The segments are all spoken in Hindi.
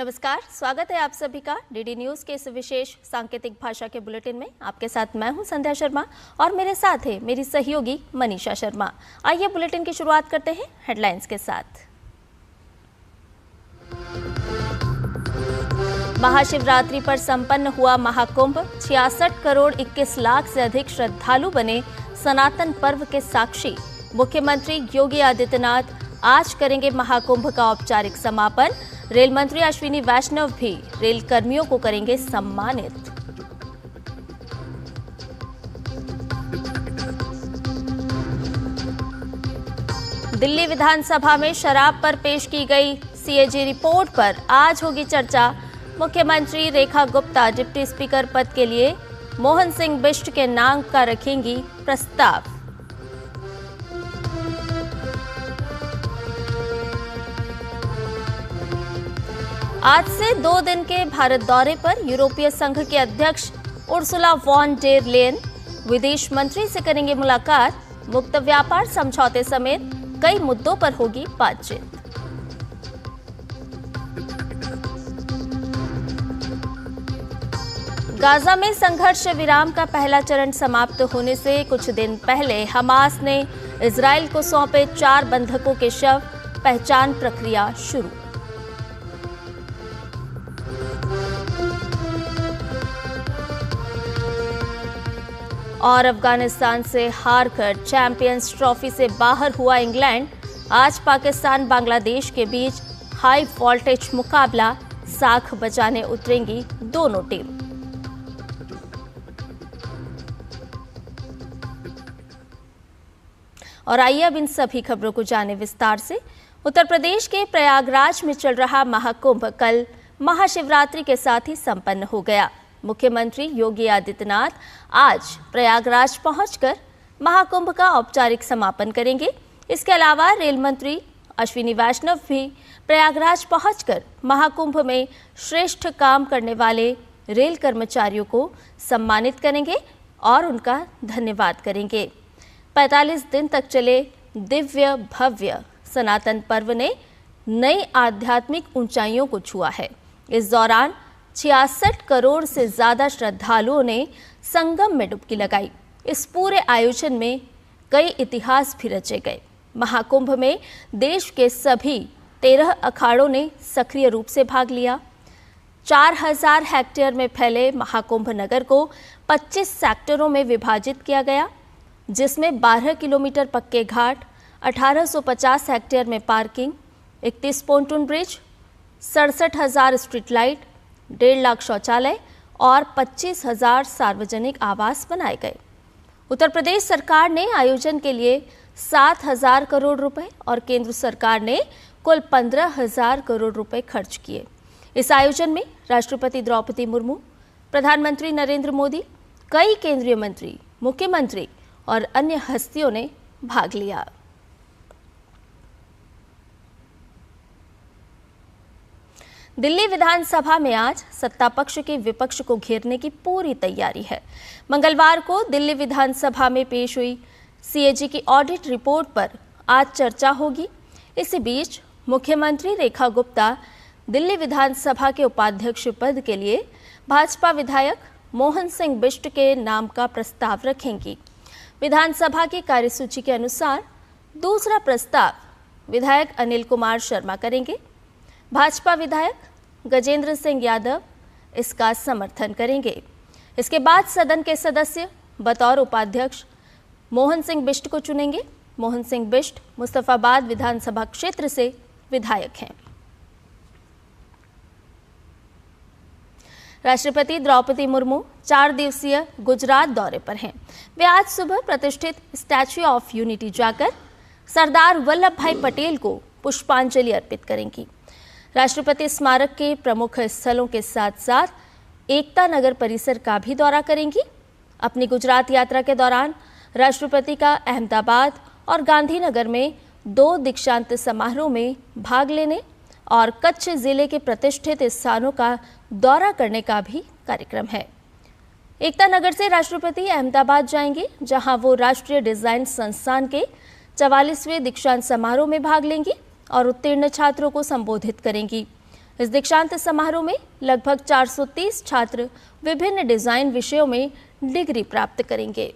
नमस्कार, स्वागत है आप सभी का डीडी न्यूज के इस विशेष सांकेतिक भाषा के बुलेटिन में। आपके साथ मैं हूं संध्या शर्मा और मेरे साथ है मेरी सहयोगी मनीषा शर्मा। आइए बुलेटिन की शुरुआत करते हैं हेडलाइंस के साथ। महाशिवरात्रि पर संपन्न हुआ महाकुंभ, 66 करोड़ 21 लाख से अधिक श्रद्धालु बने सनातन पर्व के साक्षी। मुख्यमंत्री योगी आदित्यनाथ आज करेंगे महाकुंभ का औपचारिक समापन। रेल मंत्री अश्विनी वैष्णव भी रेल कर्मियों को करेंगे सम्मानित। दिल्ली विधानसभा में शराब पर पेश की गई सीएजी रिपोर्ट पर आज होगी चर्चा। मुख्यमंत्री रेखा गुप्ता डिप्टी स्पीकर पद के लिए मोहन सिंह बिष्ट के नाम का रखेंगी प्रस्ताव। आज से 2 दिन के भारत दौरे पर यूरोपीय संघ के अध्यक्ष उर्सुला वॉन डेर लेयन विदेश मंत्री से करेंगे मुलाकात। मुक्त व्यापार समझौते समेत कई मुद्दों पर होगी बातचीत। गाजा में संघर्ष विराम का पहला चरण समाप्त होने से कुछ दिन पहले हमास ने इजराइल को सौंपे 4 बंधकों के शव, पहचान प्रक्रिया शुरू। और अफगानिस्तान से हारकर चैंपियंस ट्रॉफी से बाहर हुआ इंग्लैंड। आज पाकिस्तान बांग्लादेश के बीच हाई वोल्टेज मुकाबला, साख बजाने उतरेंगी दोनों टीम। और आइए अब इन सभी खबरों को जाने विस्तार से। उत्तर प्रदेश के प्रयागराज में चल रहा महाकुंभ कल महाशिवरात्रि के साथ ही संपन्न हो गया। मुख्यमंत्री योगी आदित्यनाथ आज प्रयागराज पहुंचकर महाकुंभ का औपचारिक समापन करेंगे। इसके अलावा रेल मंत्री अश्विनी वैष्णव भी प्रयागराज पहुंचकर महाकुंभ में श्रेष्ठ काम करने वाले रेल कर्मचारियों को सम्मानित करेंगे और उनका धन्यवाद करेंगे। 45 दिन तक चले दिव्य भव्य सनातन पर्व ने नई आध्यात्मिक ऊंचाइयों को छुआ है। इस दौरान 66 करोड़ से ज्यादा श्रद्धालुओं ने संगम में डुबकी लगाई। इस पूरे आयोजन में कई इतिहास भी रचे गए। महाकुंभ में देश के सभी 13 अखाड़ों ने सक्रिय रूप से भाग लिया। 4000 हेक्टेयर में फैले महाकुंभ नगर को 25 सेक्टरों में विभाजित किया गया, जिसमें 12 किलोमीटर पक्के घाट, 1850 हेक्टेयर में parking, 31 pontoon bridge, 67,000 street light, 1.5 lakh शौचालय और 25,000 सार्वजनिक आवास बनाए गए। उत्तर प्रदेश सरकार ने आयोजन के लिए 7,000 करोड़ रुपए और केंद्र सरकार ने कुल 15,000 करोड़ रुपए खर्च किए। इस आयोजन में राष्ट्रपति द्रौपदी मुर्मू, प्रधानमंत्री नरेंद्र मोदी, कई केंद्रीय मंत्री, मुख्यमंत्री और अन्य हस्तियों ने भाग लिया। दिल्ली विधानसभा में आज सत्ता पक्ष के विपक्ष को घेरने की पूरी तैयारी है। मंगलवार को दिल्ली विधानसभा में पेश हुई सीएजी की ऑडिट रिपोर्ट पर आज चर्चा होगी। इसी बीच मुख्यमंत्री रेखा गुप्ता दिल्ली विधानसभा के उपाध्यक्ष पद के लिए भाजपा विधायक मोहन सिंह बिष्ट के नाम का प्रस्ताव रखेंगी। विधानसभा की कार्यसूची के अनुसार दूसरा प्रस्ताव विधायक अनिल कुमार शर्मा करेंगे। भाजपा विधायक गजेंद्र सिंह यादव इसका समर्थन करेंगे। इसके बाद सदन के सदस्य बतौर उपाध्यक्ष मोहन सिंह बिष्ट को चुनेंगे। मोहन सिंह बिष्ट मुस्तफाबाद विधानसभा क्षेत्र से विधायक हैं। राष्ट्रपति द्रौपदी मुर्मू 4 दिवसीय गुजरात दौरे पर हैं। वे आज सुबह प्रतिष्ठित स्टैच्यू ऑफ यूनिटी जाकर सरदार वल्लभ भाई पटेल को पुष्पांजलि अर्पित करेंगी। राष्ट्रपति स्मारक के प्रमुख स्थलों के साथ साथ एकता नगर परिसर का भी दौरा करेंगी। अपनी गुजरात यात्रा के दौरान राष्ट्रपति का अहमदाबाद और गांधीनगर में 2 दीक्षांत समारोह में भाग लेने और कच्छ जिले के प्रतिष्ठित स्थानों का दौरा करने का भी कार्यक्रम है। एकता नगर से राष्ट्रपति अहमदाबाद जाएंगे, जहां वो राष्ट्रीय डिजाइन संस्थान के 44वें दीक्षांत समारोह में भाग लेंगी और उत्तीर्ण छात्रों को संबोधित करेंगी। इस दीक्षांत समारोह में लगभग 430 छात्र विभिन्न डिजाइन विषयों में डिग्री प्राप्त करेंगे।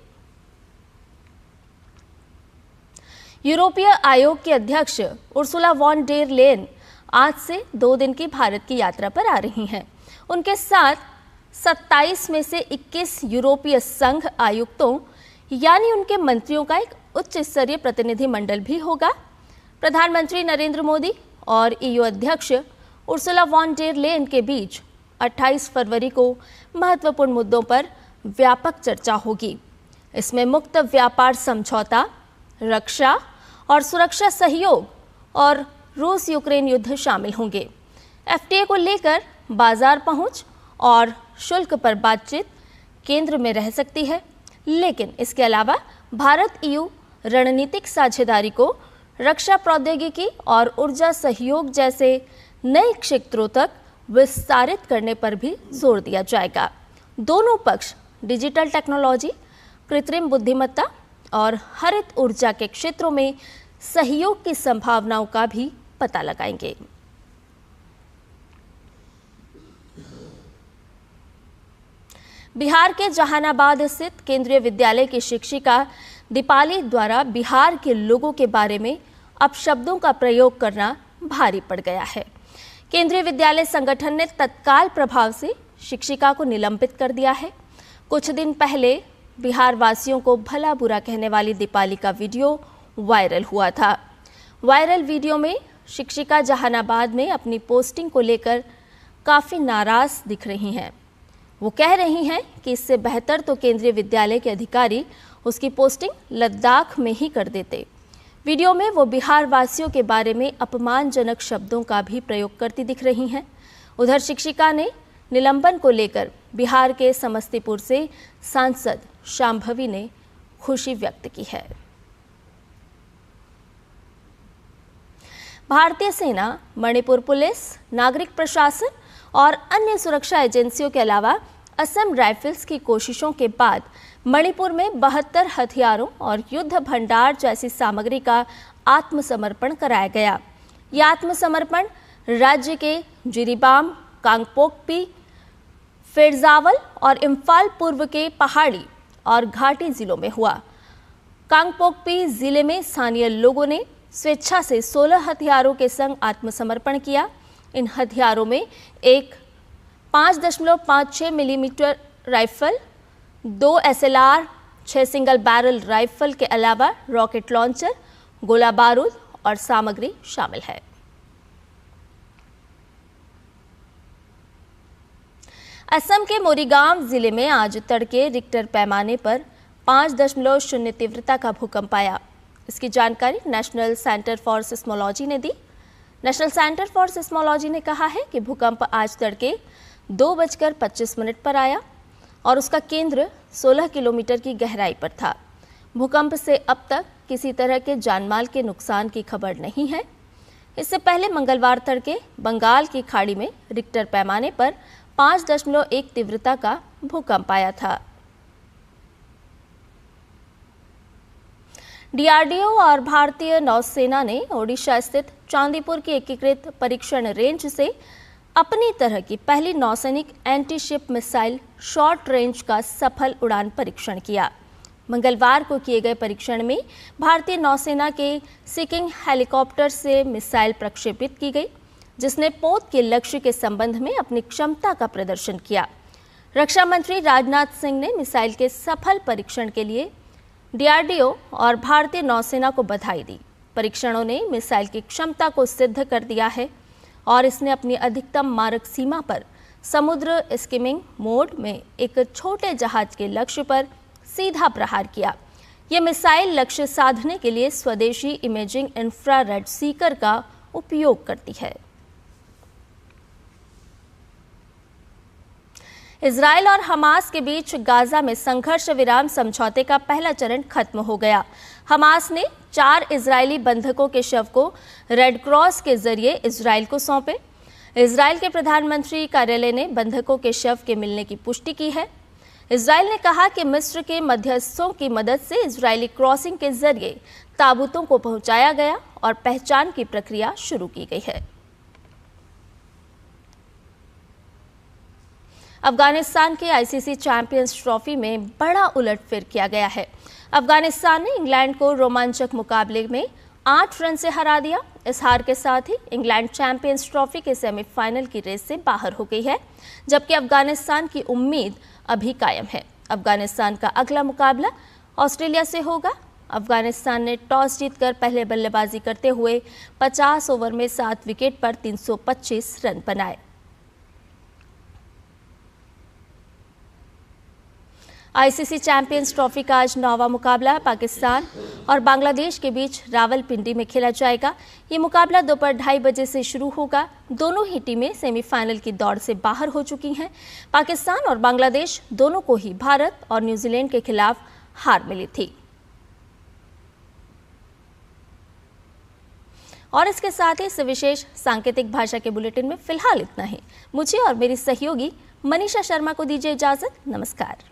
यूरोपीय आयोग की अध्यक्ष उर्सुला वॉन डेर लेयन आज से 2 दिन की भारत की यात्रा पर आ रही हैं। उनके साथ 27 में से 21 यूरोपीय संघ आयुक्तों यानी उनके मंत्रियों का एक उच्च स्तरीय प्रतिनिधि मंडल भी होगा। प्रधानमंत्री नरेंद्र मोदी और ईयू अध्यक्ष उर्सुला वॉन डेर लेयन के बीच 28 फरवरी को महत्वपूर्ण मुद्दों पर व्यापक चर्चा होगी। इसमें मुक्त व्यापार समझौता, रक्षा और सुरक्षा सहयोग और रूस यूक्रेन युद्ध शामिल होंगे। एफटीए को लेकर बाजार पहुंच और शुल्क पर बातचीत केंद्र में रह सकती है, लेकिन इसके अलावा भारत ईयू रणनीतिक साझेदारी को रक्षा प्रौद्योगिकी और ऊर्जा सहयोग जैसे नए क्षेत्रों तक विस्तारित करने पर भी जोर दिया जाएगा। दोनों पक्ष डिजिटल टेक्नोलॉजी, कृत्रिम बुद्धिमत्ता और हरित ऊर्जा के क्षेत्रों में सहयोग की संभावनाओं का भी पता लगाएंगे। बिहार के जहानाबाद स्थित केंद्रीय विद्यालय की शिक्षिका दीपाली द्वारा बिहार के लोगों के बारे में अपशब्दों का प्रयोग करना भारी पड़ गया है। केंद्रीय विद्यालय संगठन ने तत्काल प्रभाव से शिक्षिका को निलंबित कर दिया है। कुछ दिन पहले बिहार वासियों को भला बुरा कहने वाली दीपाली का वीडियो वायरल हुआ था। वायरल वीडियो में शिक्षिका जहानाबाद में अपनी पोस्टिंग को लेकर काफ़ी नाराज दिख रही हैं। वो कह रही हैं कि इससे बेहतर तो केंद्रीय विद्यालय के अधिकारी उसकी पोस्टिंग लद्दाख में ही कर देते। वीडियो में वो बिहार वासियों के बारे में अपमानजनक शब्दों का भी प्रयोग करती दिख रही हैं। उधर शिक्षिका ने निलंबन को लेकर बिहार के समस्तीपुर से सांसद शांभवी ने खुशी व्यक्त की है। भारतीय सेना, मणिपुर पुलिस, नागरिक प्रशासन और अन्य सुरक्षा एजेंसियों के अलावा असम राइफल्स की कोशिशों के बाद मणिपुर में 72 हथियारों और युद्ध भंडार जैसी सामग्री का आत्मसमर्पण कराया गया। यह आत्मसमर्पण राज्य के जिरीबाम, कांगपोकपी, फेरजावल और इम्फाल पूर्व के पहाड़ी और घाटी जिलों में हुआ। कांगपोकपी जिले में स्थानीय लोगों ने स्वेच्छा से 16 हथियारों के संग आत्मसमर्पण किया। इन हथियारों में एक 5.56 millimetre rifle, 2 SLR, 6 single barrel rifle के अलावा रॉकेट लॉन्चर, गोला बारूद और सामग्री शामिल है। असम के मोरीगांव जिले में आज तड़के रिक्टर पैमाने पर 5.0 तीव्रता का भूकंप आया। इसकी जानकारी नेशनल सेंटर फॉर सिस्मोलॉजी ने दी। नेशनल सेंटर फॉर सिस्मोलॉजी ने कहा है कि भूकंप आज तड़के 2:25 पर आया और उसका केंद्र 16 किलोमीटर की गहराई पर था। भूकंप से अब तक किसी तरह के जानमाल के नुकसान की खबर नहीं है। इससे पहले मंगलवार तड़के बंगाल की खाड़ी में रिक्टर पैमाने पर 5.1 तीव्रता का भूकंप आया था। डीआरडीओ और भारतीय नौसेना ने ओडिशा स्थित चांदीपुर की एकीकृत परीक्षण रेंज से अपनी तरह की पहली नौसैनिक anti ship missile short range का सफल उड़ान परीक्षण किया। मंगलवार को किए गए परीक्षण में भारतीय नौसेना के सीकिंग हेलीकॉप्टर से मिसाइल प्रक्षेपित की गई, जिसने पोत के लक्ष्य के संबंध में अपनी क्षमता का प्रदर्शन किया। रक्षा मंत्री राजनाथ सिंह ने मिसाइल के सफल परीक्षण के लिए डीआरडीओ और भारतीय नौसेना को बधाई दी। परीक्षणों ने मिसाइल की क्षमता को सिद्ध कर दिया है और इसने अपनी अधिकतम मारक सीमा पर समुद्र स्किमिंग मोड में एक छोटे जहाज के लक्ष्य पर सीधा प्रहार किया। यह मिसाइल लक्ष्य साधने के लिए स्वदेशी इमेजिंग इंफ्रारेड सीकर का उपयोग करती है। इजराइल और हमास के बीच गाजा में संघर्ष विराम समझौते का पहला चरण खत्म हो गया। हमास ने 4 इजरायली बंधकों के शव को रेड क्रॉस के जरिए इजराइल को सौंपे। इजराइल के प्रधानमंत्री कार्यालय ने बंधकों के शव के मिलने की पुष्टि की है। इजराइल ने कहा कि मिस्र के मध्यस्थों की मदद से इजरायली क्रॉसिंग के जरिए ताबूतों को पहुंचाया गया और पहचान की प्रक्रिया शुरू की गई है। अफगानिस्तान के आईसीसी चैंपियंस ट्रॉफी में बड़ा उलटफेर किया गया है। अफगानिस्तान ने इंग्लैंड को रोमांचक मुकाबले में 8 रन से हरा दिया। इस हार के साथ ही इंग्लैंड चैंपियंस ट्रॉफी के सेमीफाइनल की रेस से बाहर हो गई है, जबकि अफगानिस्तान की उम्मीद अभी कायम है। अफगानिस्तान का अगला मुकाबला ऑस्ट्रेलिया से होगा। अफगानिस्तान ने टॉस जीतकर पहले बल्लेबाजी करते हुए 50 ओवर में 7 विकेट पर 325 रन बनाए। आईसीसी चैंपियंस ट्रॉफी का आज 9वां मुकाबला पाकिस्तान और बांग्लादेश के बीच रावलपिंडी में खेला जाएगा। ये मुकाबला दोपहर 2:30 बजे से शुरू होगा। दोनों ही टीमें सेमीफाइनल की दौड़ से बाहर हो चुकी हैं। पाकिस्तान और बांग्लादेश दोनों को ही भारत और न्यूजीलैंड के खिलाफ हार मिली थी। और इसके साथ ही इस विशेष सांकेतिक भाषा के बुलेटिन में फिलहाल इतना ही। मुझे और मेरी सहयोगी मनीषा शर्मा को दीजिए इजाजत। नमस्कार।